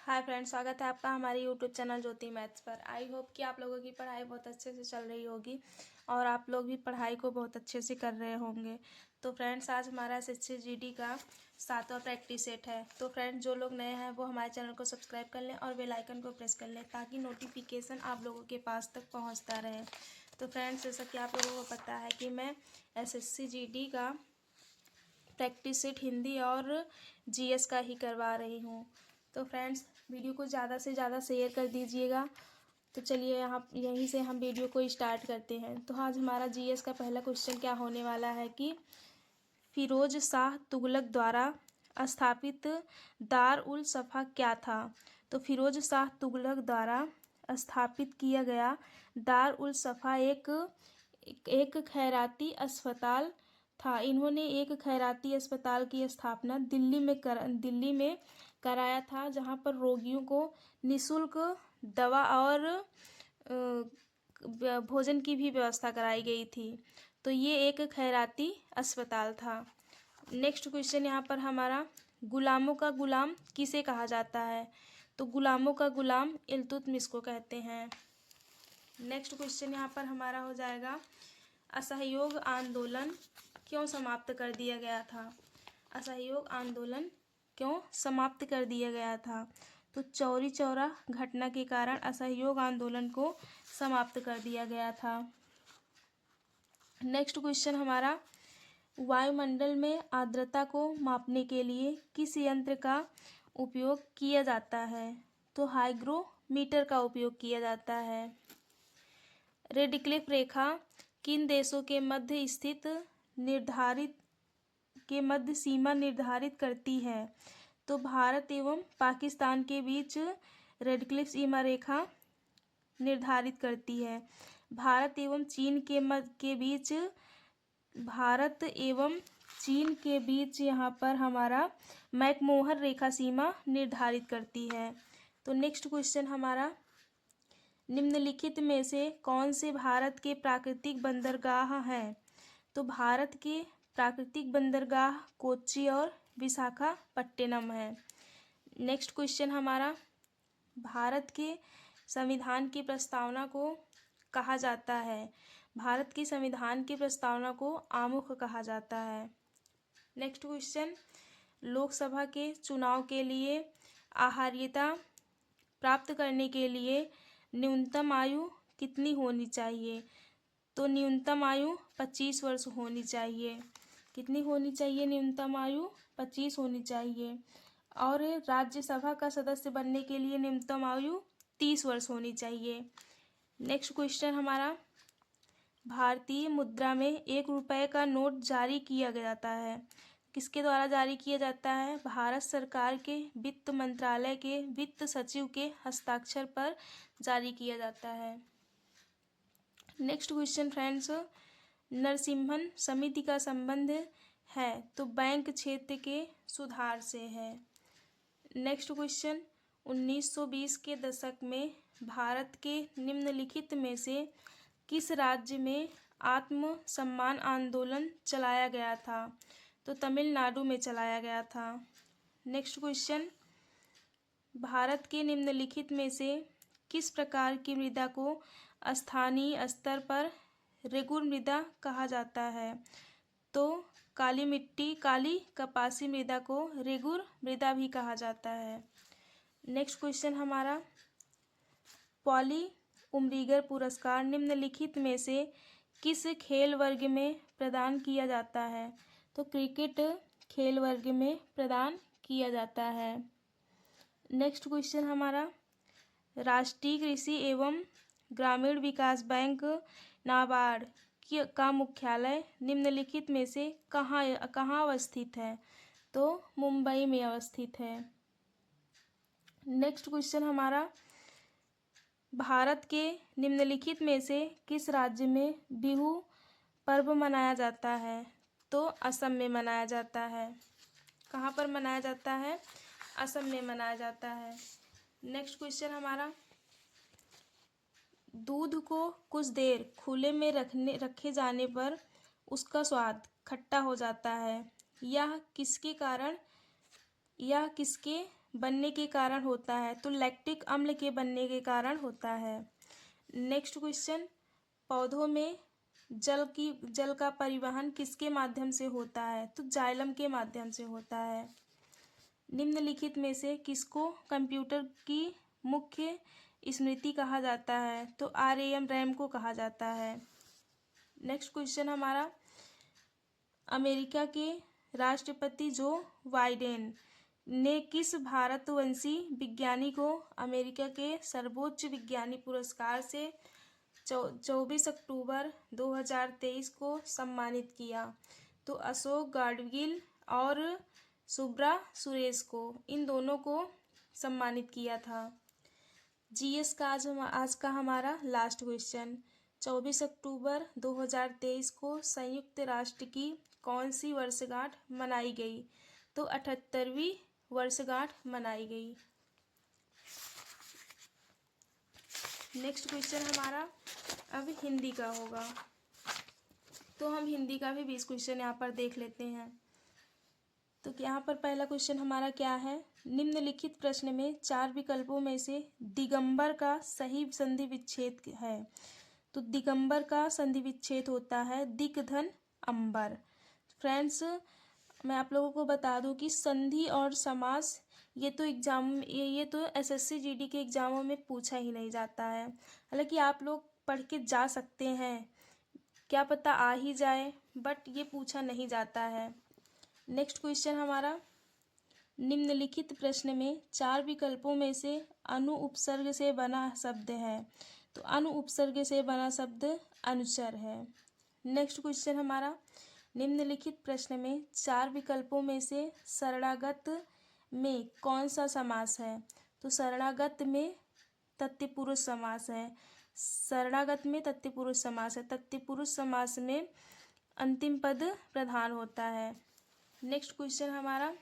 Hi friends, स्वागत है आपका हमारे यूट्यूब चैनल ज्योति मैथ्स पर। आई होप कि आप लोगों की पढ़ाई बहुत अच्छे से चल रही होगी और आप लोग भी पढ़ाई को बहुत अच्छे से कर रहे होंगे। तो फ्रेंड्स, आज हमारा एसएससी जीडी का 7वां प्रैक्टिस सेट है। तो फ्रेंड्स, जो लोग नए हैं वो हमारे चैनल को सब्सक्राइब कर लें और बेल आइकन को प्रेस कर लें ताकि नोटिफिकेशन आप लोगों के पास तक पहुँचता रहे। तो फ्रेंड्स, जैसा कि आप लोगों को पता है कि मैं एसएससी जीडी का प्रैक्टिस सेट हिंदी और जीएस का ही करवा रही हूँ। तो फ्रेंड्स, वीडियो को ज़्यादा से ज़्यादा शेयर कर दीजिएगा। तो चलिए यहाँ यहीं से हम वीडियो को स्टार्ट करते हैं। तो आज हमारा जीएस का पहला क्वेश्चन क्या होने वाला है कि फिरोज शाह तुगलक द्वारा स्थापित दार उल सफ़ा क्या था। तो फिरोज शाह तुगलक द्वारा स्थापित किया गया दार उल सफ़ा एक खैराती अस्पताल था। इन्होंने एक खैराती अस्पताल की स्थापना दिल्ली में कराया था, जहां पर रोगियों को निःशुल्क दवा और भोजन की भी व्यवस्था कराई गई थी। तो ये एक खैराती अस्पताल था। नेक्स्ट क्वेश्चन यहाँ पर हमारा, गुलामों का गुलाम किसे कहा जाता है। तो गुलामों का गुलाम इल्तुतमिश को कहते हैं। नेक्स्ट क्वेश्चन यहाँ पर हमारा हो जाएगा, असहयोग आंदोलन क्यों समाप्त कर दिया गया था। असहयोग आंदोलन क्यों समाप्त कर दिया गया था। तो चौरी चौरा घटना के कारण असहयोग आंदोलन को समाप्त कर दिया गया था। नेक्स्ट क्वेश्चन हमारा, वायुमंडल में आर्द्रता को मापने के लिए किस यंत्र का उपयोग किया जाता है। तो हाइग्रोमीटर का उपयोग किया जाता है। रेडक्लिफ रेखा किन देशों के मध्य स्थित मध्य सीमा निर्धारित करती है। तो भारत एवं पाकिस्तान के बीच रेडक्लिफ सीमा रेखा निर्धारित करती है। भारत एवं चीन के बीच यहाँ पर हमारा मैकमोहन रेखा सीमा निर्धारित करती है। तो नेक्स्ट क्वेश्चन हमारा, निम्नलिखित में से कौन से भारत के प्राकृतिक बंदरगाह हैं। तो भारत के प्राकृतिक बंदरगाह कोच्चि और विशाखापट्टनम है। नेक्स्ट क्वेश्चन हमारा, भारत के संविधान की प्रस्तावना को कहा जाता है। भारत के संविधान की प्रस्तावना को आमुख कहा जाता है। नेक्स्ट क्वेश्चन, लोकसभा के चुनाव के लिए आहार्यता प्राप्त करने के लिए न्यूनतम आयु कितनी होनी चाहिए। तो न्यूनतम आयु 25 वर्ष होनी चाहिए। कितनी होनी चाहिए। न्यूनतम आयु 25 होनी चाहिए। और राज्यसभा का सदस्य बनने के लिए न्यूनतम आयु 30 वर्ष होनी चाहिए। नेक्स्ट क्वेश्चन हमारा, भारतीय मुद्रा में 1 रुपये का नोट जारी किया जाता है। किसके द्वारा जारी किया जाता है। भारत सरकार के वित्त मंत्रालय के वित्त सचिव के हस्ताक्षर पर जारी किया जाता है। नेक्स्ट क्वेश्चन फ्रेंड्स, नरसिम्हन समिति का संबंध है। तो बैंक क्षेत्र के सुधार से है। नेक्स्ट क्वेश्चन, 1920 के दशक में भारत के निम्नलिखित में से किस राज्य में आत्म सम्मान आंदोलन चलाया गया था। तो तमिलनाडु में चलाया गया था। नेक्स्ट क्वेश्चन, भारत के निम्नलिखित में से किस प्रकार की मृदा को स्थानीय स्तर पर रेगुर मृदा कहा जाता है। तो काली कपासी मृदा को रेगुर मृदा भी कहा जाता है। नेक्स्ट क्वेश्चन हमारा, पॉली उमरिगर पुरस्कार निम्नलिखित में से किस खेल वर्ग में प्रदान किया जाता है। तो क्रिकेट खेल वर्ग में प्रदान किया जाता है। नेक्स्ट क्वेश्चन हमारा, राष्ट्रीय कृषि एवं ग्रामीण विकास बैंक नाबार्ड का मुख्यालय निम्नलिखित में से कहाँ अवस्थित है। तो मुंबई में अवस्थित है। नेक्स्ट क्वेश्चन हमारा, भारत के निम्नलिखित में से किस राज्य में बिहू पर्व मनाया जाता है। तो असम में मनाया जाता है। कहाँ पर मनाया जाता है। असम में मनाया जाता है। नेक्स्ट क्वेश्चन हमारा, दूध को कुछ देर खुले में रखे जाने पर उसका स्वाद खट्टा हो जाता है। यह किसके बनने के कारण होता है? तो लैक्टिक अम्ल के बनने के कारण होता है। नेक्स्ट क्वेश्चन, पौधों में जल का परिवहन किसके माध्यम से होता है? तो जाइलम के माध्यम से होता है। निम्नलिखित में से किसको कंप्यूटर की मुख्य स्मृति कहा जाता है? तो रैम को कहा जाता है। नेक्स्ट क्वेश्चन हमारा, अमेरिका के राष्ट्रपति जो बाइडेन ने किस भारतवंशी विज्ञानी को अमेरिका के सर्वोच्च विज्ञानी पुरस्कार से 24 अक्टूबर 2023 को सम्मानित किया? तो अशोक गाडगिल और सुब्रा सुरेश को, इन दोनों को सम्मानित किया था। जीएस का आज का हमारा लास्ट क्वेश्चन, 24 अक्टूबर 2023 को संयुक्त राष्ट्र की कौन सी वर्षगांठ मनाई गई? तो 78वीं वर्षगांठ मनाई गई। नेक्स्ट क्वेश्चन हमारा अब हिंदी का होगा, तो हम हिंदी का भी 20 क्वेश्चन यहाँ पर देख लेते हैं। तो यहाँ पर पहला क्वेश्चन हमारा क्या है? निम्नलिखित प्रश्न में 4 विकल्पों में से दिगंबर का सही संधि विच्छेद है? तो दिगंबर का संधि विच्छेद होता है दिक धन अंबर। फ्रेंड्स, मैं आप लोगों को बता दूं कि संधि और समास ये तो एसएससी जीडी के एग्जामों में पूछा ही नहीं जाता है। हालांकि आप लोग पढ़ के जा सकते हैं, क्या पता आ ही जाए, बट ये पूछा नहीं जाता है। नेक्स्ट क्वेश्चन हमारा, निम्नलिखित प्रश्न में 4 विकल्पों में से अनु उपसर्ग से बना शब्द है? तो अनु उपसर्ग से बना शब्द अनुचर है। नेक्स्ट क्वेश्चन हमारा, निम्नलिखित प्रश्न में 4 विकल्पों में से शरणागत में कौन सा समास है? तो शरणागत में तत्पुरुष समास है। शरणागत में तत्पुरुष समास है। तत्पुरुष समास में अंतिम पद प्रधान होता है। नेक्स्ट क्वेश्चन हमारा,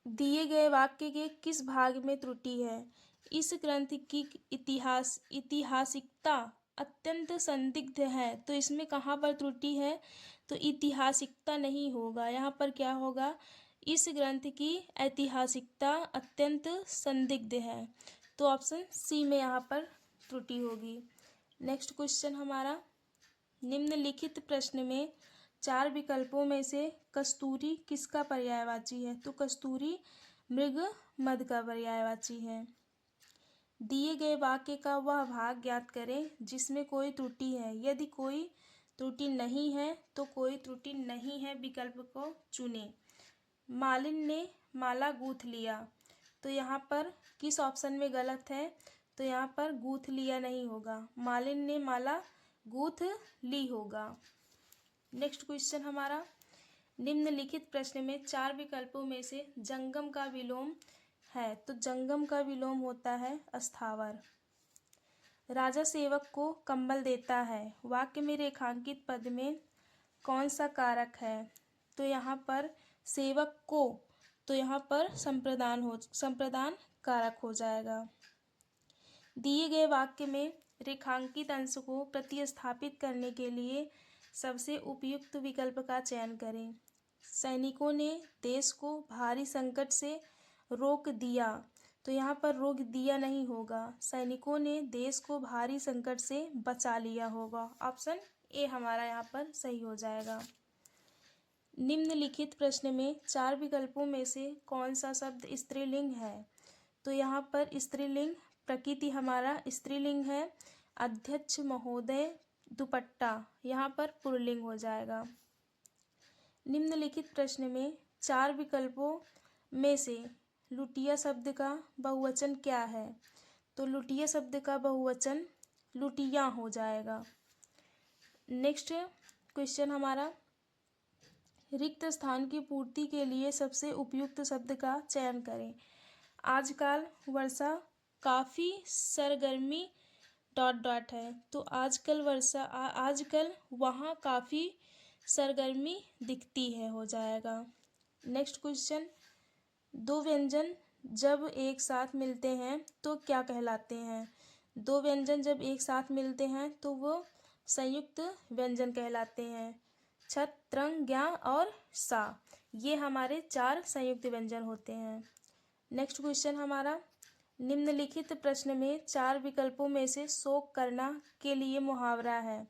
दिए गए वाक्य के किस भाग में त्रुटि है? इस ग्रंथ की ऐतिहासिकता अत्यंत संदिग्ध है। तो इसमें कहाँ पर त्रुटि है? तो ऐतिहासिकता नहीं होगा, यहाँ पर क्या होगा? इस ग्रंथ की ऐतिहासिकता अत्यंत संदिग्ध है। तो ऑप्शन सी में यहाँ पर त्रुटि होगी। नेक्स्ट क्वेश्चन हमारा, निम्नलिखित प्रश्न में 4 विकल्पों में से कस्तूरी किसका पर्यायवाची है? तो कस्तूरी मृग मद का पर्यायवाची है। दिए गए वाक्य का वह भाग ज्ञात करें जिसमें कोई त्रुटि है। यदि कोई त्रुटि नहीं है तो कोई त्रुटि नहीं है विकल्प को चुनें। मालिन ने माला गूंथ लिया, तो यहाँ पर किस ऑप्शन में गलत है? तो यहाँ पर गूंथ लिया नहीं होगा, मालिन ने माला गूंथ ली होगा। नेक्स्ट क्वेश्चन हमारा, निम्नलिखित प्रश्न में 4 विकल्पों में से जंगम का विलोम है? तो जंगम का विलोम होता है अस्थावर। राजा सेवक को कंबल देता है, वाक्य में रेखांकित पद में कौन सा कारक है? तो यहाँ पर सेवक को, तो यहाँ पर संप्रदान कारक हो जाएगा। दिए गए वाक्य में रेखांकित अंश को प्रतिस्थापित करने के लिए सबसे उपयुक्त विकल्प का चयन करें। सैनिकों ने देश को भारी संकट से रोक दिया, तो यहाँ पर रोक दिया नहीं होगा, सैनिकों ने देश को भारी संकट से बचा लिया होगा। ऑप्शन ए हमारा यहाँ पर सही हो जाएगा। निम्नलिखित प्रश्न में 4 विकल्पों में से कौन सा शब्द स्त्रीलिंग है? तो यहाँ पर स्त्रीलिंग प्रकृति हमारा स्त्रीलिंग है। अध्यक्ष महोदय दुपट्टा, यहाँ पर पुल्लिंग हो जाएगा। निम्नलिखित प्रश्न में 4 विकल्पों में से लुटिया शब्द का बहुवचन क्या है? तो लुटिया शब्द का बहुवचन लुटिया हो जाएगा। नेक्स्ट क्वेश्चन हमारा, रिक्त स्थान की पूर्ति के लिए सबसे उपयुक्त शब्द का चयन करें। आजकल वर्षा काफ़ी सरगर्मी है, तो आजकल वहाँ काफ़ी सरगर्मी दिखती है हो जाएगा। नेक्स्ट क्वेश्चन, 2 व्यंजन जब एक साथ मिलते हैं तो क्या कहलाते हैं? 2 व्यंजन जब एक साथ मिलते हैं तो वो संयुक्त व्यंजन कहलाते हैं। छत, त्रंग, ज्ञा और सा, ये हमारे 4 संयुक्त व्यंजन होते हैं। नेक्स्ट क्वेश्चन हमारा, निम्नलिखित प्रश्न में 4 विकल्पों में से शोक करना के लिए मुहावरा है।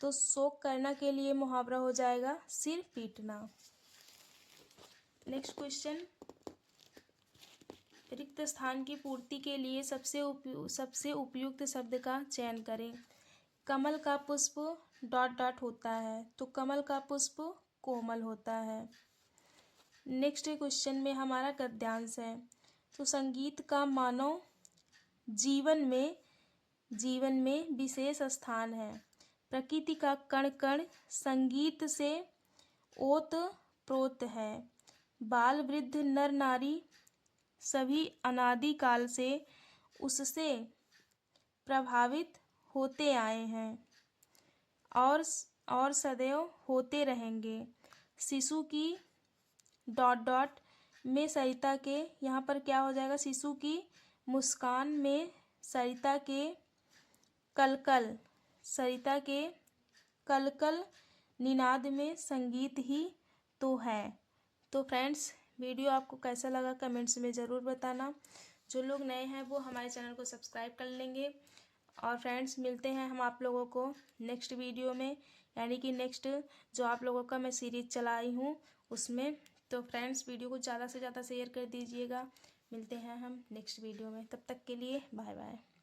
तो शोक करना के लिए मुहावरा हो जाएगा सिर पीटना। नेक्स्ट क्वेश्चन, रिक्त स्थान की पूर्ति के लिए सबसे उपयुक्त शब्द का चयन करें। कमल का पुष्प ... होता है, तो कमल का पुष्प कोमल होता है। नेक्स्ट क्वेश्चन में हमारा गद्यांश है। तो संगीत का मानव जीवन में विशेष स्थान है। प्रकृति का कण कण संगीत से ओत प्रोत है। बाल वृद्ध नर नारी सभी अनादि काल से उससे प्रभावित होते आए हैं और सदैव होते रहेंगे। शिशु की ... में सरिता के, यहाँ पर क्या हो जाएगा, शिशु की मुस्कान में सरिता के कलकल निनाद में संगीत ही तो है। तो फ्रेंड्स, वीडियो आपको कैसा लगा कमेंट्स में ज़रूर बताना। जो लोग नए हैं वो हमारे चैनल को सब्सक्राइब कर लेंगे। और फ्रेंड्स, मिलते हैं हम आप लोगों को नेक्स्ट वीडियो में, यानी कि नेक्स्ट जो आप लोगों का मैं सीरीज चलाई हूँ उसमें। तो फ्रेंड्स, वीडियो को ज़्यादा से ज़्यादा शेयर कर दीजिएगा। मिलते हैं हम नेक्स्ट वीडियो में, तब तक के लिए बाय बाय।